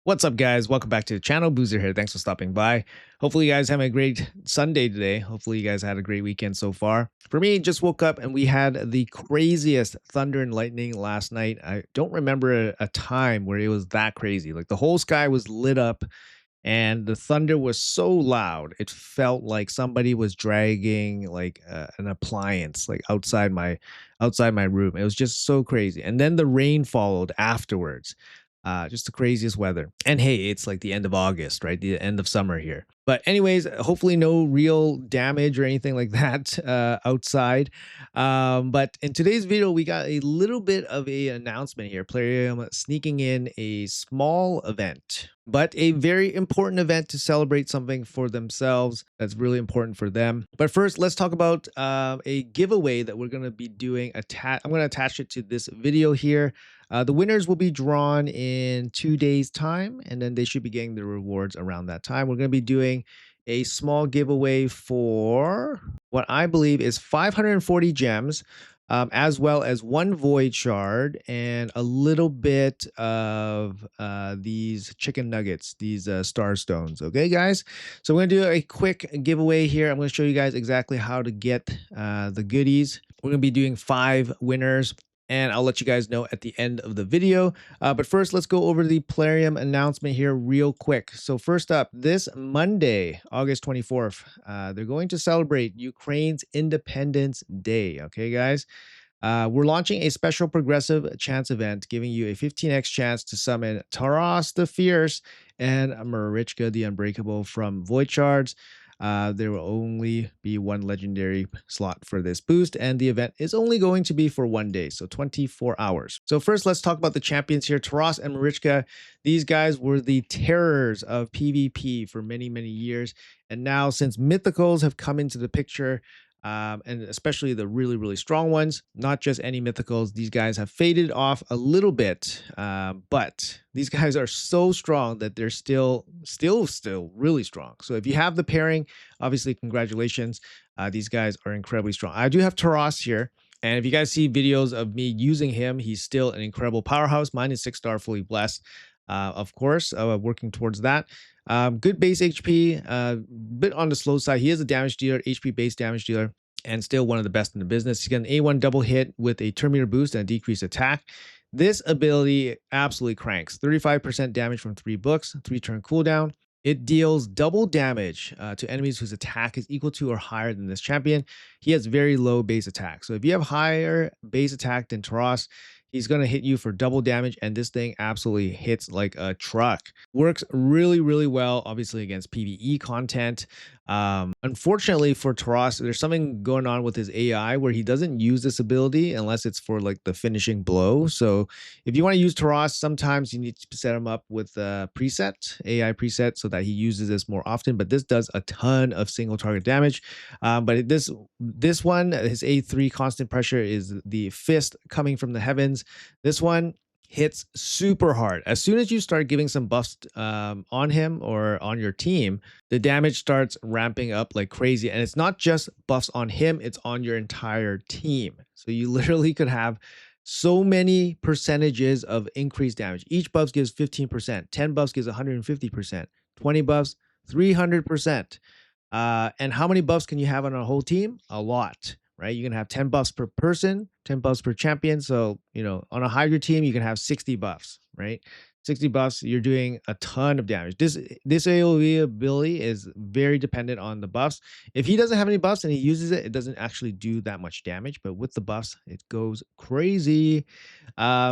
What's up, guys? Welcome back to the channel. Boozer here. Thanks for stopping by. Hopefully, you guys having a great Sunday today. Hopefully, you guys had a great weekend so far. For me, just woke up and we had the craziest thunder and lightning last night. I don't remember a time where it was that crazy. Like the whole sky was lit up and the thunder was so loud. It felt like somebody was dragging like an appliance like outside my room. It was just so crazy. And then the rain followed afterwards. Just the craziest weather. And hey, it's like the end of August, right? The end of summer here. But anyways, hopefully no real damage or anything like that outside. But in today's video, we got a little bit of a announcement here. Plarium sneaking in a small event, but a very important event to celebrate something for themselves that's really important for them. But first, let's talk about a giveaway that we're going to be doing. I'm going to attach it to this video here. The winners will be drawn in 2 days' time, and then they should be getting the rewards around that time. We're going to be doing a small giveaway for what I believe is 540 gems, as well as 1 void shard and a little bit of these chicken nuggets, these star stones. Okay, guys? So we're going to do a quick giveaway here. I'm going to show you guys exactly how to get the goodies. We're going to be doing 5 winners, and I'll let you guys know at the end of the video. But first, let's go over the Plarium announcement here real quick. So first up, this Monday, August 24th, they're going to celebrate Ukraine's Independence Day. Okay, guys? We're launching a special progressive chance event, giving you a 15x chance to summon Taras the Fierce and Marichka the Unbreakable from Void Shards. There will only be 1 legendary slot for this boost, and the event is only going to be for 1 day, so 24 hours. So first, let's talk about the champions here. Taras and Marichka, these guys were the terrors of PvP for many, many years. And now, since mythicals have come into the picture, and especially the really, really strong ones, not just any mythicals, these guys have faded off a little bit, but these guys are so strong that they're still really strong. So if you have the pairing, obviously congratulations. These guys are incredibly strong. I do have Taras here, and if you guys see videos of me using him, he's still an incredible powerhouse. Mine is 6-star fully blessed. Of course, working towards that. Good base HP, bit on the slow side. He is a damage dealer, HP based damage dealer, and still one of the best in the business. He's got an A1 double hit with a turn meter boost and a decreased attack. This ability absolutely cranks. 35% damage from 3 books, 3 turn cooldown. It deals double damage to enemies whose attack is equal to or higher than this champion. He has very low base attack. So if you have higher base attack than Taras, he's going to hit you for double damage, and this thing absolutely hits like a truck. Works really, really well, obviously, against PvE content. Unfortunately for Taras, there's something going on with his AI where he doesn't use this ability unless it's for like the finishing blow. So if you want to use Taras, sometimes you need to set him up with a preset, AI preset, so that he uses this more often. But this does a ton of single target damage. But this one, his A3 constant pressure is the fist coming from the heavens. This one hits super hard. As soon as you start giving some buffs on him or on your team, the damage starts ramping up like crazy. And it's not just buffs on him, it's on your entire team. So you literally could have so many percentages of increased damage. Each buff gives 15%, 10 buffs gives 150%, 20 buffs, 300%. And how many buffs can you have on a whole team? A lot. Right? You can have 10 buffs per person, 10 buffs per champion. So, you know, on a higher team, you can have 60 buffs, right? 60 buffs, you're doing a ton of damage. This AoE ability is very dependent on the buffs. If he doesn't have any buffs and he uses it, it doesn't actually do that much damage. But with the buffs, it goes crazy.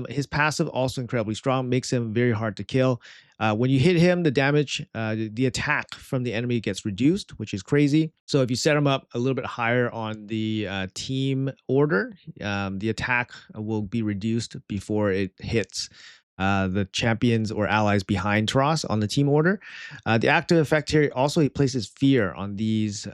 His passive also incredibly strong, makes him very hard to kill. When you hit him, the damage, the attack from the enemy gets reduced, which is crazy. So if you set him up a little bit higher on the team order, the attack will be reduced before it hits the champions or allies behind Taras on the team order. The active effect here also, he places fear on these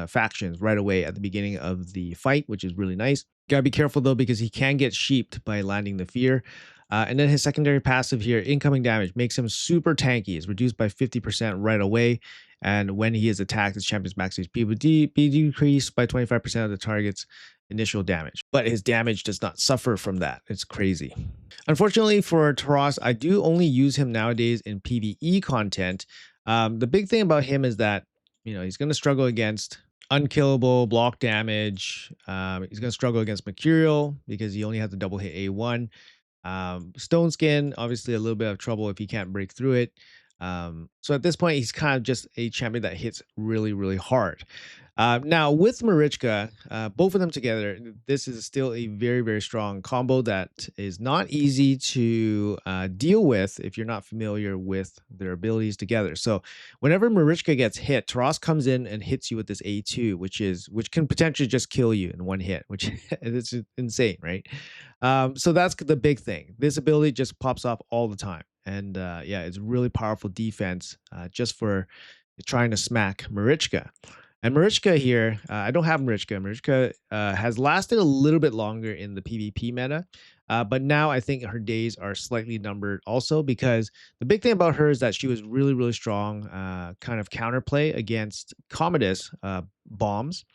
factions right away at the beginning of the fight, which is really nice. Gotta be careful though, because he can get sheeped by landing the fear. And then his secondary passive here, incoming damage, makes him super tanky. It's reduced by 50% right away. And when he is attacked, his champion's max HP would be decreased by 25% of the target's initial damage, but his damage does not suffer from that. It's crazy. Unfortunately for Taras, I do only use him nowadays in PvE content. The big thing about him is that, he's going to struggle against unkillable block damage. He's going to struggle against Mercurial because he only has to double hit A1. Stone Skin, obviously a little bit of trouble if he can't break through it. So at this point, he's kind of just a champion that hits really, really hard. Now with Marichka, both of them together, this is still a very, very strong combo that is not easy to deal with if you're not familiar with their abilities together. So whenever Marichka gets hit, Taras comes in and hits you with this A2, which can potentially just kill you in one hit, which is insane, right? So that's the big thing. This ability just pops off all the time. And yeah, it's really powerful defense just for trying to smack Marichka. And Marichka here, I don't have Marichka. Marichka has lasted a little bit longer in the PvP meta, but now I think her days are slightly numbered also, because the big thing about her is that she was really, really strong kind of counterplay against Commodus bombs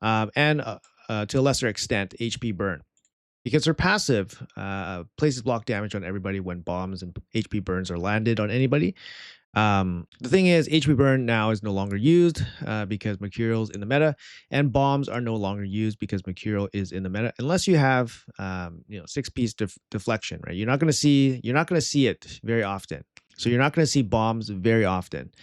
and to a lesser extent, HP burn. Because her passive places block damage on everybody when bombs and HP burns are landed on anybody. The thing is, HP burn now is no longer used because Mercurial's in the meta, and bombs are no longer used because Mercurial is in the meta, unless you have 6-piece deflection, right? You're not going to see it very often. So you're not going to see bombs very often.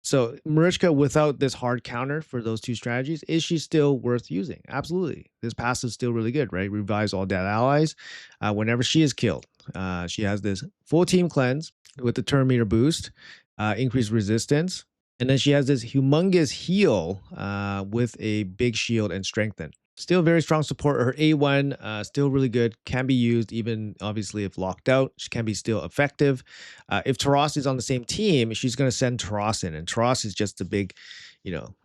So Marichka, without this hard counter for those two strategies, is she still worth using? Absolutely. This passive is still really good, right? Revives all dead allies whenever she is killed. She has this full team cleanse with the turn meter boost, increased resistance. And then she has this humongous heal with a big shield and strengthen. Still very strong support. Her A1 still really good. Can be used even obviously if locked out. She can be still effective. If Taras is on the same team, she's going to send Taras in. And Taras is just a big,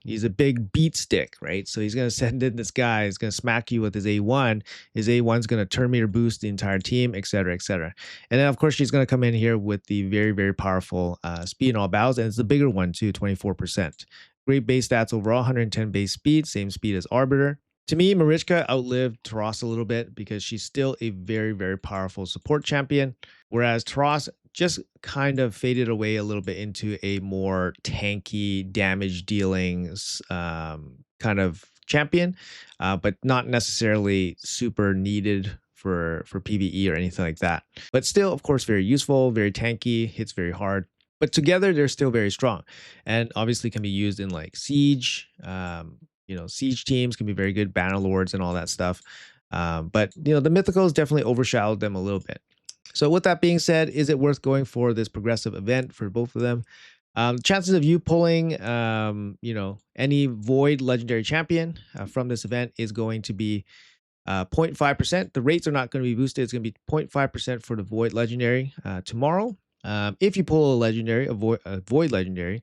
he's a big beat stick, right? So he's going to send in this guy. He's going to smack you with his A1. His A1 is going to turn meter boost the entire team, etc., etc. And then of course she's going to come in here with the very, very powerful speed in all battles. And it's the bigger one too, 24%. Great base stats overall, 110 base speed, same speed as Arbiter. To me, Marichka outlived Taras a little bit because she's still a very, very powerful support champion, whereas Taras just kind of faded away a little bit into a more tanky, damage dealing kind of champion, but not necessarily super needed for PvE or anything like that. But still, of course, very useful, very tanky, hits very hard. But together, they're still very strong, and obviously can be used in like siege. Siege teams can be very good, banner lords and all that stuff. But the mythicals definitely overshadowed them a little bit. So with that being said, is it worth going for this progressive event for both of them? Chances of you pulling, any void legendary champion from this event is going to be 0.5%. The rates are not going to be boosted. It's going to be 0.5% for the void legendary tomorrow. If you pull a legendary, a void legendary,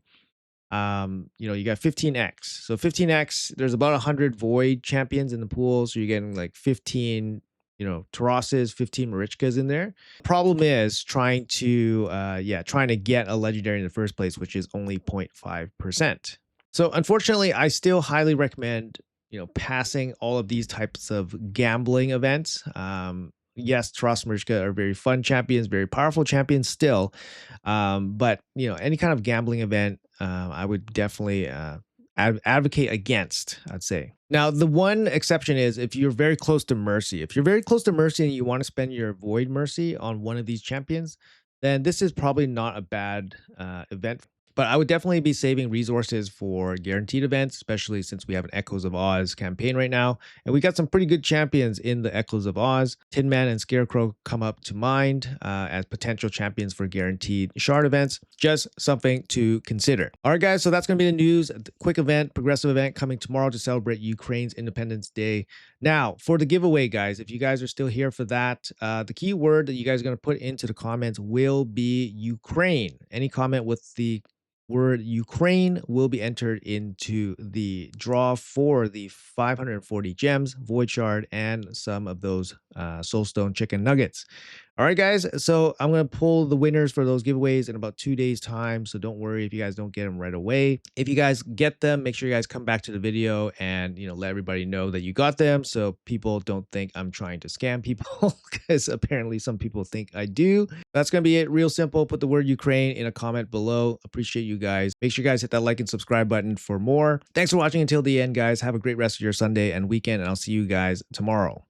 you got 15x. So 15x, there's about 100 void champions in the pool. So you're getting like 15, Tarases, 15 Marichkas in there. Problem is trying to get a legendary in the first place, which is only 0.5%. So unfortunately, I still highly recommend, passing all of these types of gambling events. Yes, Taras and Marichka are very fun champions, very powerful champions still. But, any kind of gambling event, I would definitely advocate against, I'd say. Now, the one exception is if you're very close to Mercy. If you're very close to Mercy and you want to spend your Void Mercy on one of these champions, then this is probably not a bad event. But I would definitely be saving resources for guaranteed events, especially since we have an Echoes of Oz campaign right now. And we got some pretty good champions in the Echoes of Oz. Tin Man and Scarecrow come up to mind as potential champions for guaranteed shard events. Just something to consider. All right, guys, so that's going to be the news. A quick event, progressive event coming tomorrow to celebrate Ukraine's Independence Day. Now, for the giveaway, guys, if you guys are still here for that, the key word that you guys are going to put into the comments will be Ukraine. Any comment with the word Ukraine will be entered into the draw for the 540 gems, void shard, and some of those soulstone chicken nuggets. All right, guys. So I'm gonna pull the winners for those giveaways in about 2 days' time. So don't worry if you guys don't get them right away. If you guys get them, make sure you guys come back to the video and let everybody know that you got them, so people don't think I'm trying to scam people, because apparently some people think I do. That's gonna be it. Real simple. Put the word Ukraine in a comment below. Appreciate you guys. Make sure you guys hit that like and subscribe button for more. Thanks for watching until the end, guys. Have a great rest of your Sunday and weekend, and I'll see you guys tomorrow.